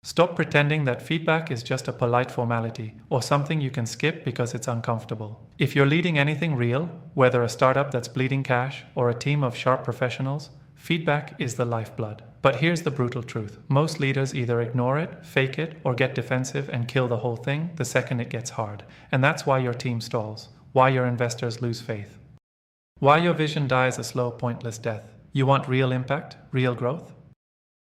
Stop pretending that feedback is just a polite formality or something you can skip because it's uncomfortable. If you're leading anything real, whether a startup that's bleeding cash or a team of sharp professionals, feedback is the lifeblood. But here's the brutal truth. Most leaders either ignore it, fake it, or get defensive and kill the whole thing the second it gets hard. And that's why your team stalls, why your investors lose faith, why your vision dies a slow, pointless death. You want real impact, real growth?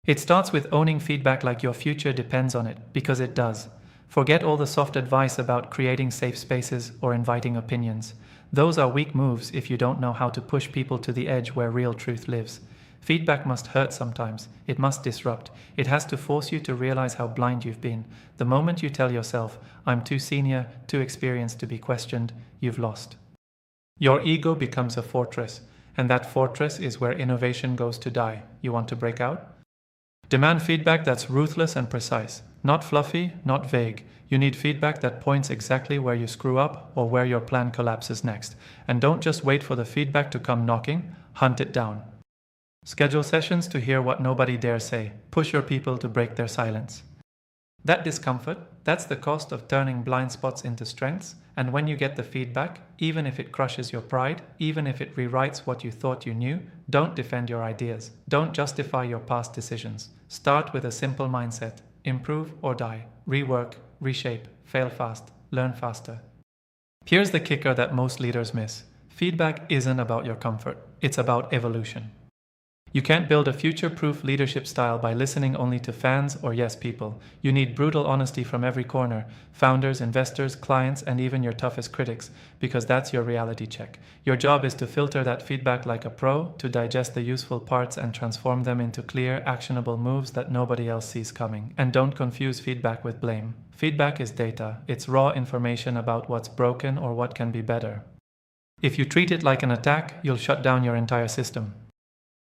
It starts with owning feedback like your future depends on it, because it does. Forget all the soft advice about creating safe spaces or inviting opinions. Those are weak moves if you don't know how to push people to the edge where real truth lives. Feedback must hurt sometimes. It must disrupt. It has to force you to realize how blind you've been. The moment you tell yourself, I'm too senior, too experienced to be questioned, you've lost. Your ego becomes a fortress, and that fortress is where innovation goes to die. You want to break out? Demand feedback that's ruthless and precise, not fluffy, not vague. You need feedback that points exactly where you screw up or where your plan collapses next. And don't just wait for the feedback to come knocking, hunt it down. Schedule sessions to hear what nobody dares say. Push your people to break their silence. That discomfort, that's the cost of turning blind spots into strengths. And when you get the feedback, even if it crushes your pride, even if it rewrites what you thought you knew, don't defend your ideas. Don't justify your past decisions. Start with a simple mindset. Improve or die. Rework, reshape, fail fast, learn faster. Here's the kicker that most leaders miss. Feedback isn't about your comfort. It's about evolution. You can't build a future-proof leadership style by listening only to fans or yes people. You need brutal honesty from every corner, founders, investors, clients, and even your toughest critics, because that's your reality check. Your job is to filter that feedback like a pro, to digest the useful parts and transform them into clear, actionable moves that nobody else sees coming. And don't confuse feedback with blame. Feedback is data. It's raw information about what's broken or what can be better. If you treat it like an attack, you'll shut down your entire system.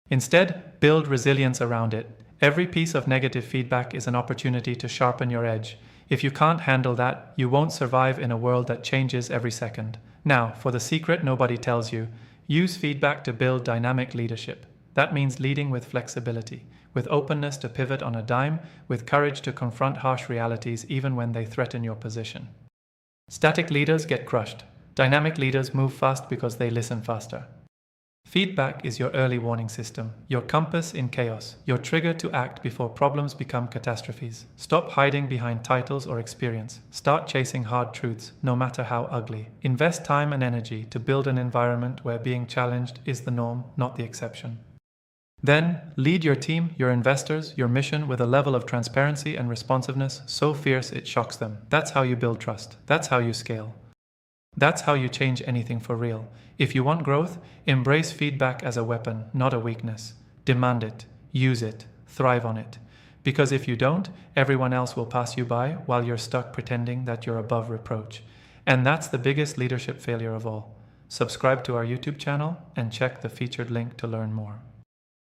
Instead, build resilience around it. Every piece of negative feedback is an opportunity to sharpen your edge. If you can't handle that, you won't survive in a world that changes every second. Now, for the secret nobody tells you, use feedback to build dynamic leadership. That means leading with flexibility, with openness to pivot on a dime, with courage to confront harsh realities even when they threaten your position. Static leaders get crushed. Dynamic leaders move fast because they listen faster. Feedback is your early warning system, your compass in chaos, your trigger to act before problems become catastrophes. Stop hiding behind titles or experience. Start chasing hard truths, no matter how ugly. Invest time and energy to build an environment where being challenged is the norm, not the exception. Then, lead your team, your investors, your mission with a level of transparency and responsiveness so fierce it shocks them. That's how you build trust. That's how you scale. That's how you change anything for real. If you want growth, embrace feedback as a weapon, not a weakness. Demand it, use it, thrive on it. Because if you don't, everyone else will pass you by while you're stuck pretending that you're above reproach. And that's the biggest leadership failure of all. Subscribe to our YouTube channel and check the featured link to learn more.